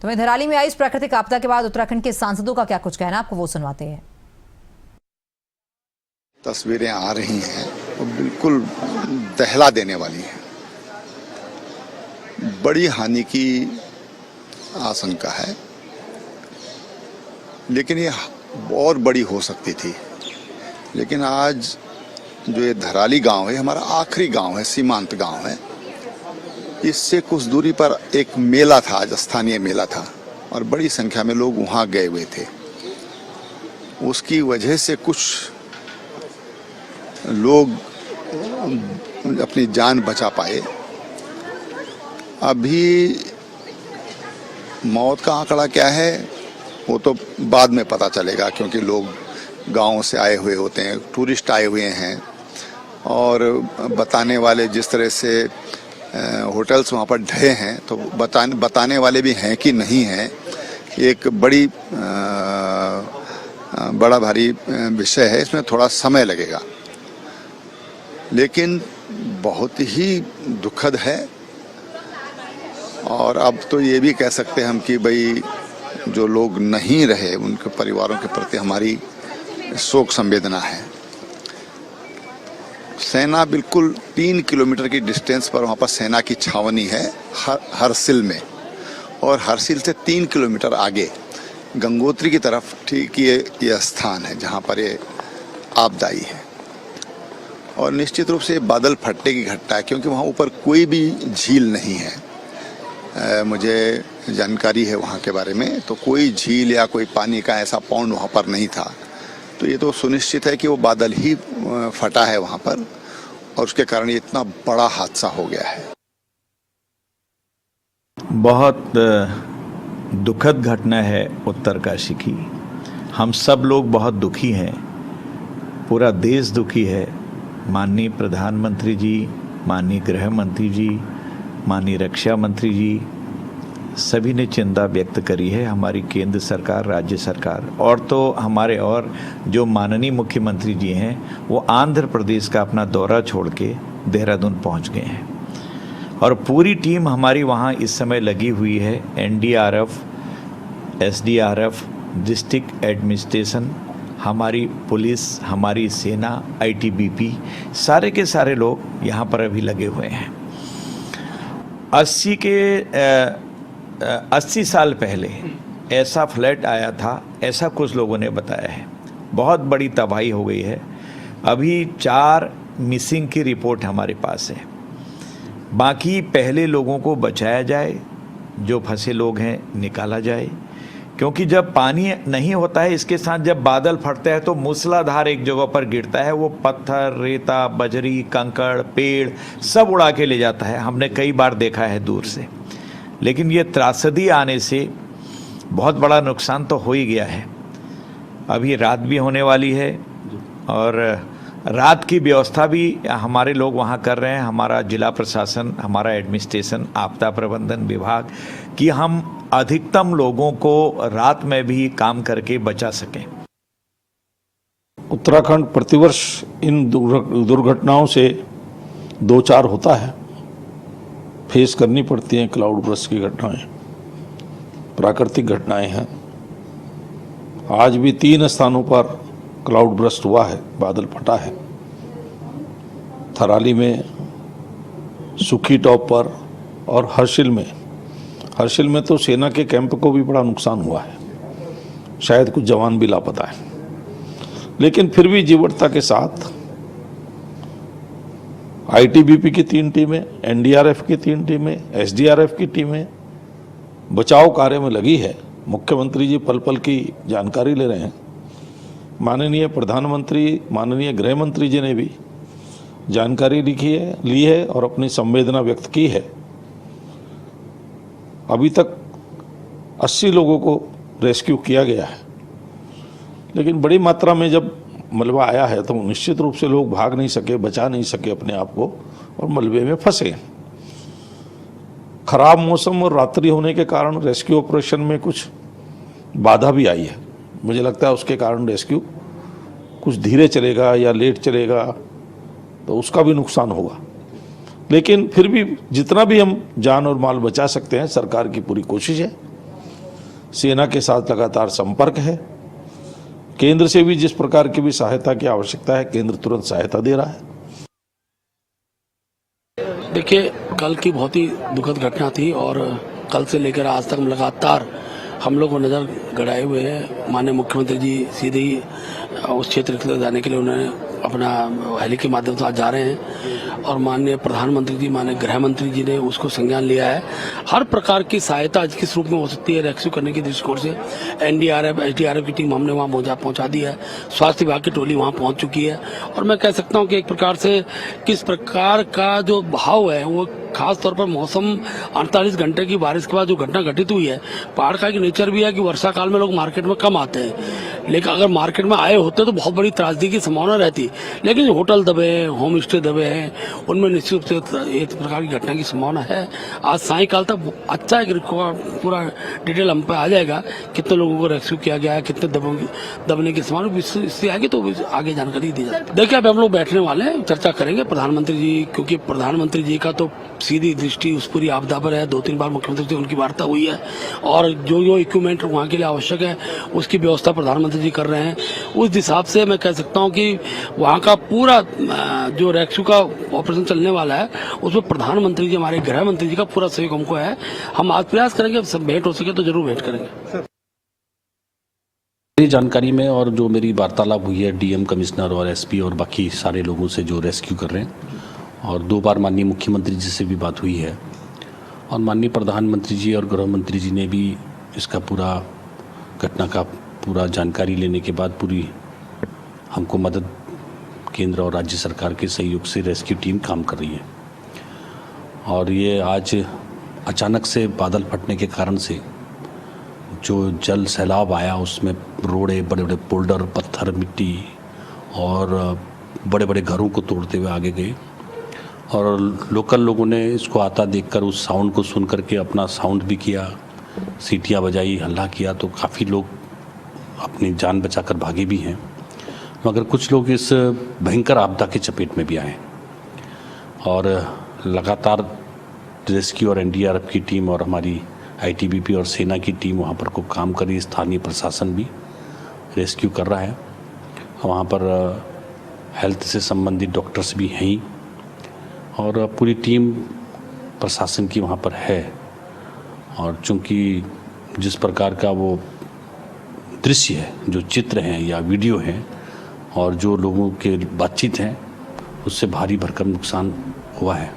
तो वहीं धराली में आई इस प्राकृतिक आपदा के बाद उत्तराखंड के सांसदों का क्या कुछ कहना, आपको वो सुनवाते हैं। तस्वीरें आ रही हैं वो बिल्कुल दहला देने वाली हैं। बड़ी हानि की आशंका है, लेकिन ये और बड़ी हो सकती थी। लेकिन आज जो ये धराली गांव है, हमारा आखिरी गांव है, सीमांत गांव है। इससे कुछ दूरी पर एक मेला था, आज स्थानीय मेला था और बड़ी संख्या में लोग वहां गए हुए थे। उसकी वजह से कुछ लोग अपनी जान बचा पाए। अभी मौत का आंकड़ा क्या है वो तो बाद में पता चलेगा, क्योंकि लोग गाँव से आए हुए होते हैं, टूरिस्ट आए हुए हैं और बताने वाले जिस तरह से होटल्स वहाँ पर ढहे हैं, तो बताने वाले भी हैं कि नहीं हैं, एक बड़ा भारी विषय है। इसमें थोड़ा समय लगेगा, लेकिन बहुत ही दुखद है। और अब तो ये भी कह सकते हैं हम कि भाई जो लोग नहीं रहे उनके परिवारों के प्रति हमारी शोक संवेदना है। सेना बिल्कुल 3 किलोमीटर की डिस्टेंस पर वहाँ पर सेना की छावनी है हरसिल में, और हरसिल से 3 किलोमीटर आगे गंगोत्री की तरफ ठीक ये स्थान है जहाँ पर ये आपदा आई है। और निश्चित रूप से बादल फटने की घटना है, क्योंकि वहाँ ऊपर कोई भी झील नहीं है। मुझे जानकारी है वहाँ के बारे में, तो कोई झील या कोई पानी का ऐसा पॉन्ड वहाँ पर नहीं था। तो ये तो सुनिश्चित है कि वो बादल ही फटा है वहाँ पर, और उसके कारण ये इतना बड़ा हादसा हो गया है। बहुत दुखद घटना है उत्तरकाशी की। हम सब लोग बहुत दुखी हैं, पूरा देश दुखी है। माननीय प्रधानमंत्री जी, माननीय गृह मंत्री जी, माननीय रक्षा मंत्री जी, सभी ने चिंता व्यक्त करी है। हमारी केंद्र सरकार, राज्य सरकार और तो हमारे और जो माननीय मुख्यमंत्री जी हैं वो आंध्र प्रदेश का अपना दौरा छोड़ के देहरादून पहुंच गए हैं, और पूरी टीम हमारी वहां इस समय लगी हुई है। NDRF, SDRF, डिस्ट्रिक्ट एडमिनिस्ट्रेशन, हमारी पुलिस, हमारी सेना, ITBP, सारे के सारे लोग यहाँ पर अभी लगे हुए हैं। 80 साल पहले ऐसा फ्लड आया था, ऐसा कुछ लोगों ने बताया है। बहुत बड़ी तबाही हो गई है। अभी 4 मिसिंग की रिपोर्ट हमारे पास है। बाकी पहले लोगों को बचाया जाए, जो फंसे लोग हैं निकाला जाए, क्योंकि जब पानी नहीं होता है, इसके साथ जब बादल फटते हैं तो मूसलाधार एक जगह पर गिरता है, वो पत्थर, रेता, बजरी, कंकड़, पेड़ सब उड़ा के ले जाता है। हमने कई बार देखा है दूर से। लेकिन ये त्रासदी आने से बहुत बड़ा नुकसान तो हो ही गया है। अभी रात भी होने वाली है, और रात की व्यवस्था भी हमारे लोग वहाँ कर रहे हैं। हमारा जिला प्रशासन, हमारा एडमिनिस्ट्रेशन, आपदा प्रबंधन विभाग, कि हम अधिकतम लोगों को रात में भी काम करके बचा सकें। उत्तराखंड प्रतिवर्ष इन दुर्घटनाओं से 2-4 होता है, फेस करनी पड़ती हैं। क्लाउड बर्स्ट की घटनाएं प्राकृतिक घटनाएं हैं। आज भी 3 स्थानों पर क्लाउड बर्स्ट हुआ है, बादल फटा है। थराली में, सुखी टॉप पर और हर्षिल में। हर्षिल में तो सेना के कैंप को भी बड़ा नुकसान हुआ है, शायद कुछ जवान भी लापता है। लेकिन फिर भी जीवटता के साथ ITBP की 3 टीमें, NDRF की 3 टीमें, SDRF की टीमें बचाव कार्य में लगी है। मुख्यमंत्री जी पल पल की जानकारी ले रहे हैं। माननीय प्रधानमंत्री, माननीय गृह मंत्री जी ने भी जानकारी ली है और अपनी संवेदना व्यक्त की है। अभी तक 80 लोगों को रेस्क्यू किया गया है, लेकिन बड़ी मात्रा में जब मलबा आया है तो निश्चित रूप से लोग भाग नहीं सके, बचा नहीं सके अपने आप को, और मलबे में फंसे। खराब मौसम और रात्रि होने के कारण रेस्क्यू ऑपरेशन में कुछ बाधा भी आई है। मुझे लगता है उसके कारण रेस्क्यू कुछ धीरे चलेगा या लेट चलेगा, तो उसका भी नुकसान होगा। लेकिन फिर भी जितना भी हम जान और माल बचा सकते हैं, सरकार की पूरी कोशिश है। सेना के साथ लगातार संपर्क है। केंद्र से भी जिस प्रकार की भी सहायता की आवश्यकता है, केंद्र तुरंत सहायता दे रहा है। देखिए, कल की बहुत ही दुखद घटना थी और कल से लेकर आज तक लगातार हम लोग को नज़र गड़ाए हुए हैं। माननीय मुख्यमंत्री जी सीधे ही उस क्षेत्र तक जाने के लिए उन्होंने अपना हेली के माध्यम से आज जा रहे हैं और माननीय प्रधानमंत्री जी, माननीय गृह मंत्री जी ने उसको संज्ञान लिया है। हर प्रकार की सहायता आज किस रूप में हो सकती है रेस्क्यू करने की दृष्टिकोण से एनडीआरएफ, एसडीआरएफ की टीम हमने वहाँ पहुँचा दी है। स्वास्थ्य विभाग की टोली वहाँ पहुँच चुकी है और मैं कह सकता हूँ कि एक प्रकार से किस प्रकार का जो भाव है वो खास तौर पर मौसम 48 घंटे की बारिश के बाद जो घटना घटित हुई है, पहाड़ का एक नेचर भी है कि वर्षा काल में लोग मार्केट में कम आते हैं, लेकिन अगर मार्केट में आए होते तो बहुत बड़ी त्रासदी की संभावना रहती। लेकिन होटल दबे हैं, होम स्टे दबे हैं, उनमें निश्चित रूप से एक प्रकार की घटना की संभावना है। आज सायंकाल तक अच्छा एक पूरा डिटेल हम पे आ जाएगा, कितने लोगों को रेस्क्यू किया गया है, कितने दबने की संभावना इससे आगे तो आगे जानकारी दी जाए। देखिए, अब हम लोग बैठने वाले हैं, चर्चा करेंगे प्रधानमंत्री जी, क्योंकि प्रधानमंत्री जी का तो सीधी दृष्टि उस पूरी आपदा पर है। 2-3 बार मुख्यमंत्री से उनकी वार्ता हुई है और जो इक्विपमेंट वहाँ के लिए आवश्यक है उसकी व्यवस्था प्रधानमंत्री जी कर रहे हैं। उस हिसाब से मैं कह सकता हूँ कि वहाँ का पूरा जो रेस्क्यू का ऑपरेशन चलने वाला है उसमें प्रधानमंत्री जी, हमारे गृह मंत्री जी का पूरा सहयोग हमको है। हम आज प्रयास करेंगे, सब भेंट हो सके तो जरूर भेंट करेंगे। मेरी जानकारी में और जो मेरी वार्तालाप हुई है डीएम, कमिश्नर और एसपी और बाकी सारे लोगों से जो रेस्क्यू कर रहे हैं, और 2 बार माननीय मुख्यमंत्री जी से भी बात हुई है और माननीय प्रधानमंत्री जी और गृह मंत्री जी ने भी इसका पूरा घटना का पूरा जानकारी लेने के बाद पूरी हमको मदद केंद्र और राज्य सरकार के सहयोग से रेस्क्यू टीम काम कर रही है। और ये आज अचानक से बादल फटने के कारण से जो जल सैलाब आया उसमें रोड़े, बड़े बड़े पोल्डर, पत्थर, मिट्टी और बड़े बड़े घरों को तोड़ते हुए आगे गए और लोकल लोगों ने इसको आता देखकर उस साउंड को सुन करके अपना साउंड भी किया, सीटियां बजाई, हल्ला किया, तो काफ़ी लोग अपनी जान बचाकर भागे भी हैं, मगर कुछ लोग इस भयंकर आपदा के चपेट में भी आए और लगातार रेस्क्यू और एनडीआरएफ की टीम और हमारी आईटीबीपी और सेना की टीम वहाँ पर को काम करी। स्थानीय प्रशासन भी रेस्क्यू कर रहा है। वहाँ पर हेल्थ से संबंधित डॉक्टर्स भी हैं ही और पूरी टीम प्रशासन की वहाँ पर है। और चूँकि जिस प्रकार का वो दृश्य है, जो चित्र हैं या वीडियो हैं और जो लोगों के बातचीत हैं, उससे भारी भरकम नुकसान हुआ है।